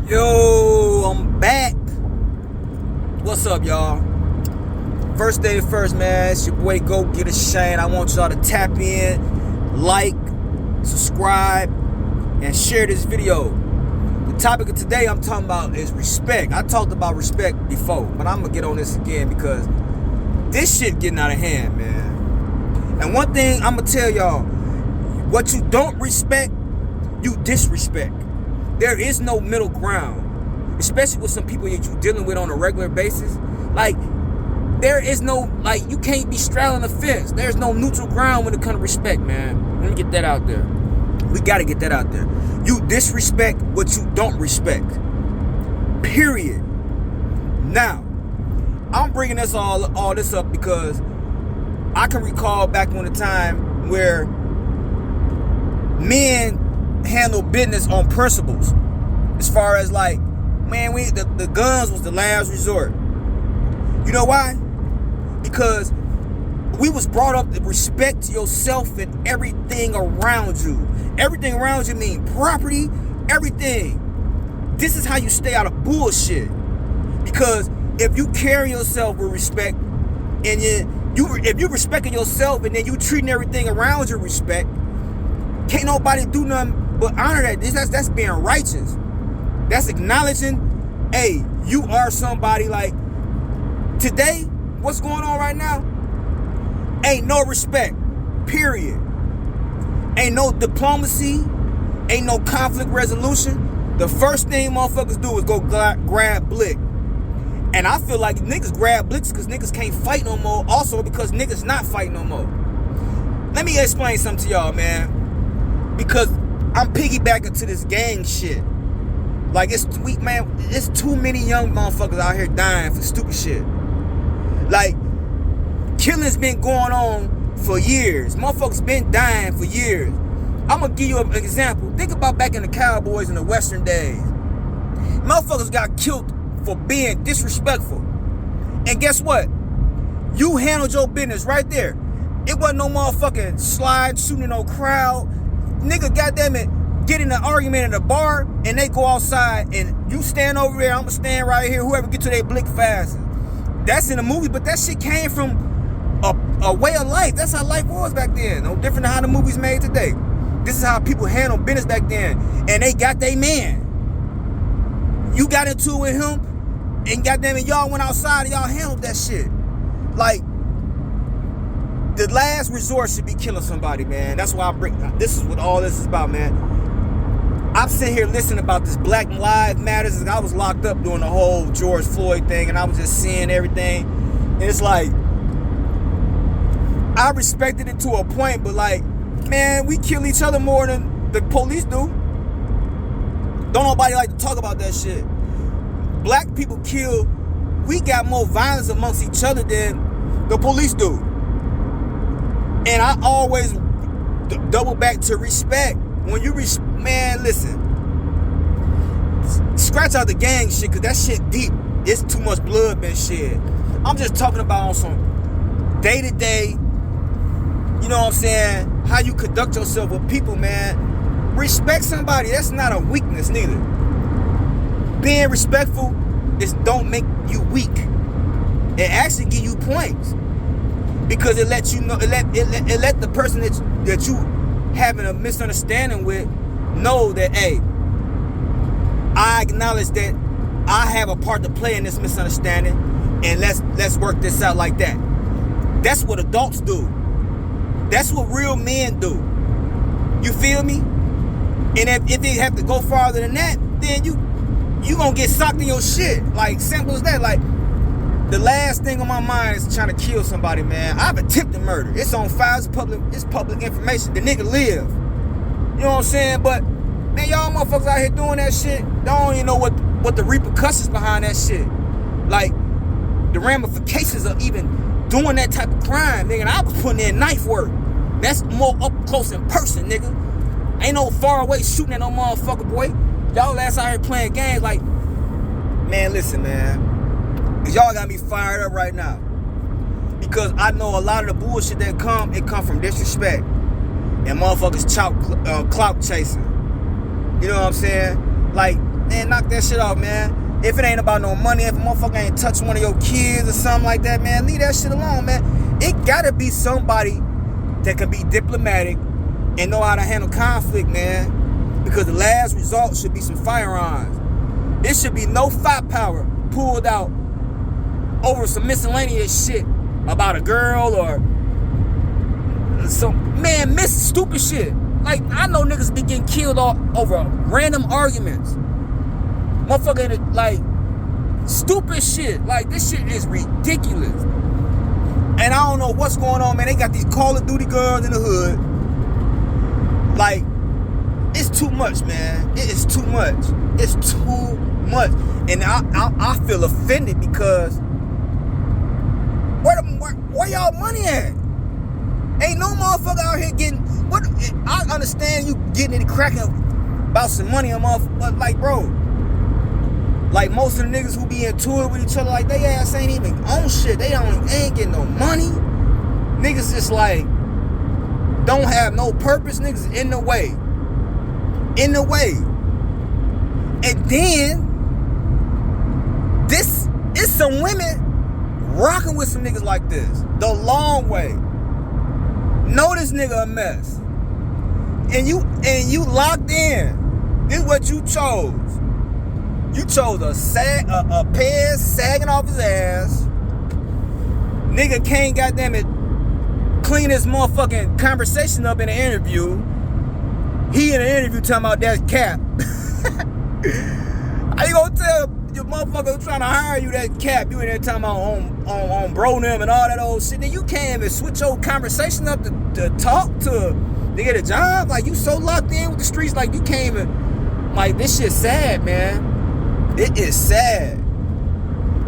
Yo, I'm back. What's up, y'all? First day first, man. It's your boy Go Get a Shane. I want y'all to tap in, like, subscribe, and share this video. The topic of today I'm talking about is respect. I talked about respect before, but I'm gonna get on this again because this shit getting out of hand, man. And one thing I'm gonna tell y'all, what you don't respect, you disrespect. There is no middle ground, especially with some people that you're dealing with on a regular basis. Like, there is no, like, you can't be straddling the fence. There's no neutral ground when it comes to respect, man. Let me get that out there. We got to get that out there. You disrespect what you don't respect. Period. Now, I'm bringing this all this up because I can recall back on the time where men handle business on principles. As far as like, man, the guns was the last resort. You know why? Because we was brought up to respect yourself and everything around you. Everything around you mean property, everything. This is how you stay out of bullshit. Because if you carry yourself with respect and if you respecting yourself and then you treating everything around you with respect, can't nobody do nothing but honor that. That's being righteous. That's acknowledging, hey, you are somebody. Like, today, what's going on right now? Ain't no respect. Period. Ain't no diplomacy. Ain't no conflict resolution. The first thing motherfuckers do is go grab blick. And I feel like niggas grab blicks because niggas can't fight no more. Also because niggas not fighting no more. Let me explain something to y'all, man. Because I'm piggybacking to this gang shit. Like, it's sweet, man. It's too many young motherfuckers out here dying for stupid shit. Like, killing's been going on for years. Motherfuckers been dying for years. I'm gonna give you an example. Think about back in the Cowboys in the Western days. Motherfuckers got killed for being disrespectful. And guess what? You handled your business right there. It wasn't no motherfucking slide, shooting no crowd. Nigga, goddamn it, get in an argument in a bar and they go outside and you stand over there, I'ma stand right here, whoever get to their blick fast. That's in the movie, but that shit came from a way of life. That's how life was back then. No different than how the movies made today. This is how people handle business back then. And they got their man. You got into it with him and goddamn it, y'all went outside and y'all handled that shit. Like, the last resort should be killing somebody, man. That's why this is what all this is about, man. I'm sitting here listening about this Black Lives Matters. I was locked up doing the whole George Floyd thing, and I was just seeing everything. And it's like, I respected it to a point, but like, man, we kill each other more than the police do. Don't nobody like to talk about that shit. Black people kill. We got more violence amongst each other than the police do. And I always double back to respect. When you man, listen. Scratch out the gang shit, cause that shit deep. It's too much blood been shed. I'm just talking about on some day-to-day, you know what I'm saying, how you conduct yourself with people, man. Respect somebody. That's not a weakness neither. Being respectful don't make you weak. It actually give you points. Because it lets you know, it let the person that you having a misunderstanding with know that, hey, I acknowledge that I have a part to play in this misunderstanding, and let's work this out like that. That's what adults do. That's what real men do. You feel me? And if they have to go farther than that, then you gonna get socked in your shit. Like, simple as that. Like, the last thing on my mind is trying to kill somebody, man. I've attempted murder. It's on file. It's public information. The nigga live. You know what I'm saying? But, man, y'all motherfuckers out here doing that shit, don't even know what the repercussions behind that shit. Like, the ramifications of even doing that type of crime, nigga. And I was putting in knife work. That's more up close in person, nigga. Ain't no far away shooting at no motherfucker, boy. Y'all ass out here playing games like, man, listen, man. Y'all got me fired up right now. Because I know a lot of the bullshit that come from disrespect. And motherfuckers clout chasing. You know what I'm saying? Like, man, man, knock that shit off, man. If it ain't about no money, if a motherfucker ain't touch one of your kids or something like that, man, leave that shit alone, man. It gotta be somebody that can be diplomatic and know how to handle conflict, man. Because the last result should be some firearms. It should be no firepower pulled out over some miscellaneous shit about a girl or some, man, stupid shit. Like, I know niggas be getting killed over random arguments. Motherfucker, like, stupid shit. Like, this shit is ridiculous. And I don't know what's going on, man. They got these Call of Duty guns in the hood. Like, it's too much, man. It is too much. It's too much. And I feel offended because where y'all money at? Ain't no motherfucker out here getting, what? I understand you getting it cracking about some money a month, but like, bro, like most of the niggas who be into it with each other, like, they ass ain't even on shit. They ain't getting no money. Niggas just like don't have no purpose. Niggas in the way. In the way. And then this is some women rocking with some niggas like this the long way. Know this nigga a mess. And you locked in. This is what you chose. You chose a pants sagging off his ass. Nigga can't goddamn it clean his motherfucking conversation up in an interview. He in an interview talking about that cap. How you gonna tell your motherfucker trying to hire you that cap? You in there talking about on bro them and all that old shit. Then you can't even switch your conversation up to talk to get a job. Like, you so locked in with the streets, like you can't even, like, this shit's sad, man. It is sad.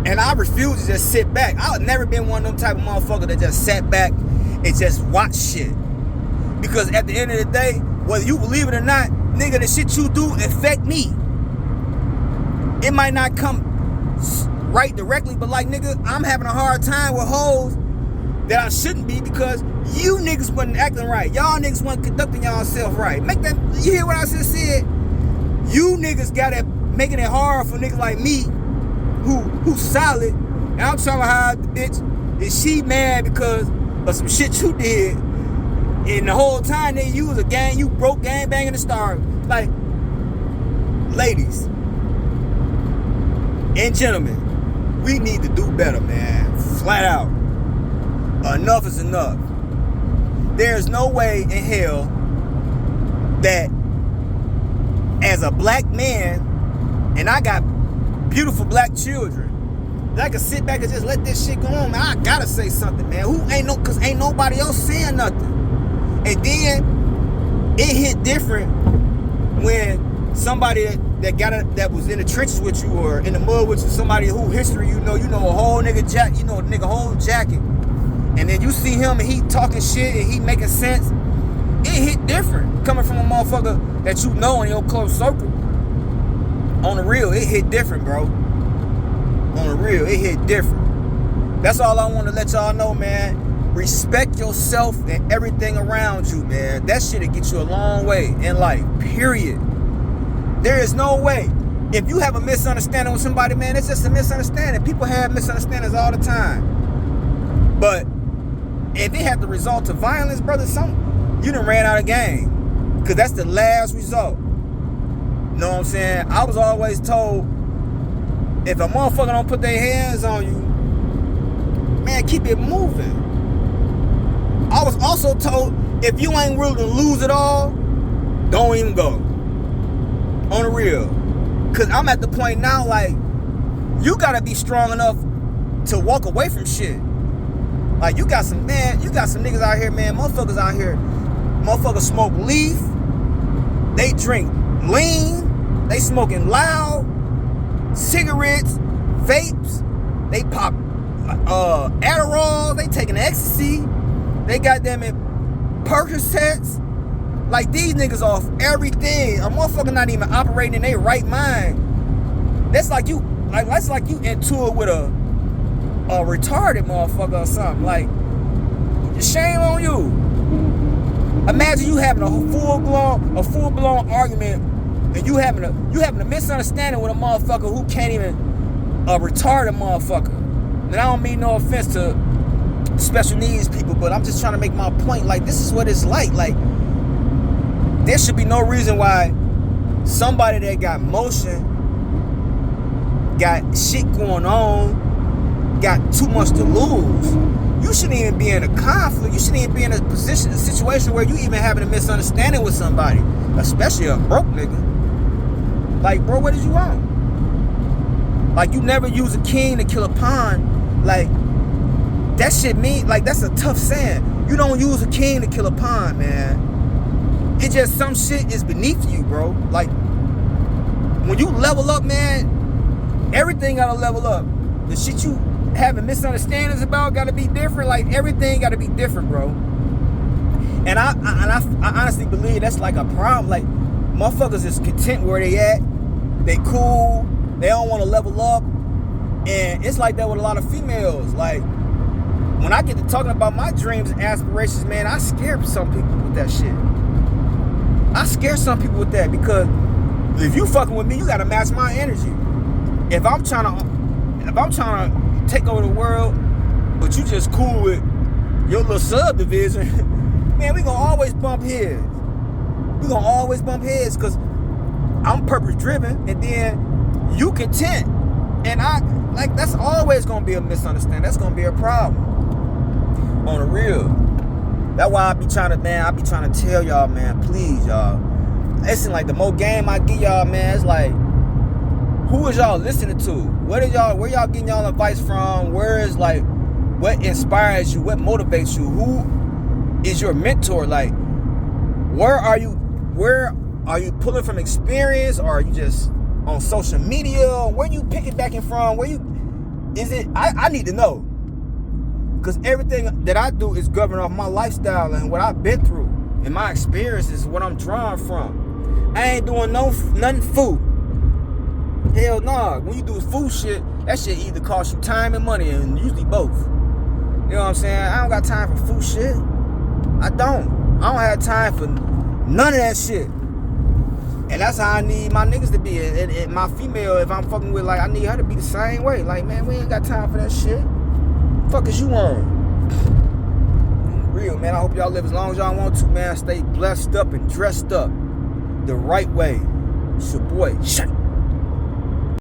And I refuse to just sit back. I've never been one of them type of motherfucker that just sat back and just watch shit. Because at the end of the day, whether you believe it or not, nigga, the shit you do affect me. It might not come right directly, but like, nigga, I'm having a hard time with hoes that I shouldn't be because you niggas wasn't acting right. Y'all niggas wasn't conducting y'allself right. Make that, you hear what I just said? You niggas got it, making it hard for niggas like me who's solid. And I'm trying to hide the bitch. And she mad because of some shit you did. And the whole time, nigga, you was a gang, you broke gang banging the star. Like, ladies and gentlemen, we need to do better, man. Flat out. Enough is enough. There's no way in hell that as a black man, and I got beautiful black children, that I can sit back and just let this shit go on, man. I gotta say something, man. Cause ain't nobody else saying nothing. And then it hit different when somebody that was in the trenches with you or in the mud with you, somebody who history you know a whole nigga whole jacket. And then you see him and he talking shit and he making sense. It hit different coming from a motherfucker that you know in your close circle. On the real, it hit different, bro. On the real, it hit different. That's all I want to let y'all know, man. Respect yourself and everything around you, man. That shit'll get you a long way in life, period. There is no way. If you have a misunderstanding with somebody, man, it's just a misunderstanding. People have misunderstandings all the time. But if it had the result of violence, brother, you done ran out of game. Because that's the last result. You know what I'm saying? I was always told, if a motherfucker don't put their hands on you, man, keep it moving. I was also told, if you ain't willing to lose it all, don't even go. On the real. Because I'm at the point now, like, you got to be strong enough to walk away from shit. Like, you got some niggas out here, man, motherfuckers out here, motherfuckers smoke leaf, they drink lean, they smoking loud, cigarettes, vapes, they pop Adderall, they taking ecstasy, they got them in Percocets. Like, these niggas off everything. A motherfucker not even operating in their right mind. That's like you into it with a retarded motherfucker or something. Like, shame on you. Imagine you having a full blown argument and you having a misunderstanding with a motherfucker who can't even retard a motherfucker. And I don't mean no offense to special needs people, but I'm just trying to make my point. Like, this is what it's like. Like, there should be no reason why somebody that got motion, got shit going on, got too much to lose. You shouldn't even be in a conflict. You shouldn't even be in a situation where you even having a misunderstanding with somebody, especially a broke nigga. Like, bro, what did you want? Like, you never use a king to kill a pawn. Like, that shit mean, like, that's a tough saying. You don't use a king to kill a pawn, man. It just, some shit is beneath you, bro. Like, when you level up, man, everything gotta level up. The shit you having misunderstandings about gotta be different. Like, everything gotta be different, bro. And I honestly believe that's like a problem. Like, motherfuckers is content where they at. They cool. They don't want to level up. And it's like that with a lot of females. Like, when I get to talking about my dreams and aspirations, man, I scare some people with that shit. I scare some people with that because if you fucking with me, you gotta match my energy. If I'm trying to take over the world, but you just cool with your little subdivision, man, we gonna always bump heads. We gonna always bump heads because I'm purpose driven, and then you content, and that's always gonna be a misunderstanding. That's gonna be a problem. On the real. That's why I be trying to tell y'all, man, please, y'all. Listen, like, the more game I get y'all, man, it's like, who is y'all listening to? Where y'all getting y'all advice from? Where is, like, what inspires you? What motivates you? Who is your mentor? Like, where are you pulling from experience, or are you just on social media? Where you picking back from? I need to know. Because everything that I do is governed off my lifestyle and what I've been through. And my experiences is what I'm drawing from. I ain't doing nothing fool. Hell nah. When you do fool shit, that shit either cost you time and money, and usually both. You know what I'm saying? I don't got time for fool shit. I don't have time for none of that shit. And that's how I need my niggas to be. And my female, if I'm fucking with, like, I need her to be the same way. Like, man, we ain't got time for that shit. Fuck is you on? Real, man. I hope y'all live as long as y'all want to, man. Stay blessed up and dressed up the right way. It's your boy, Shut.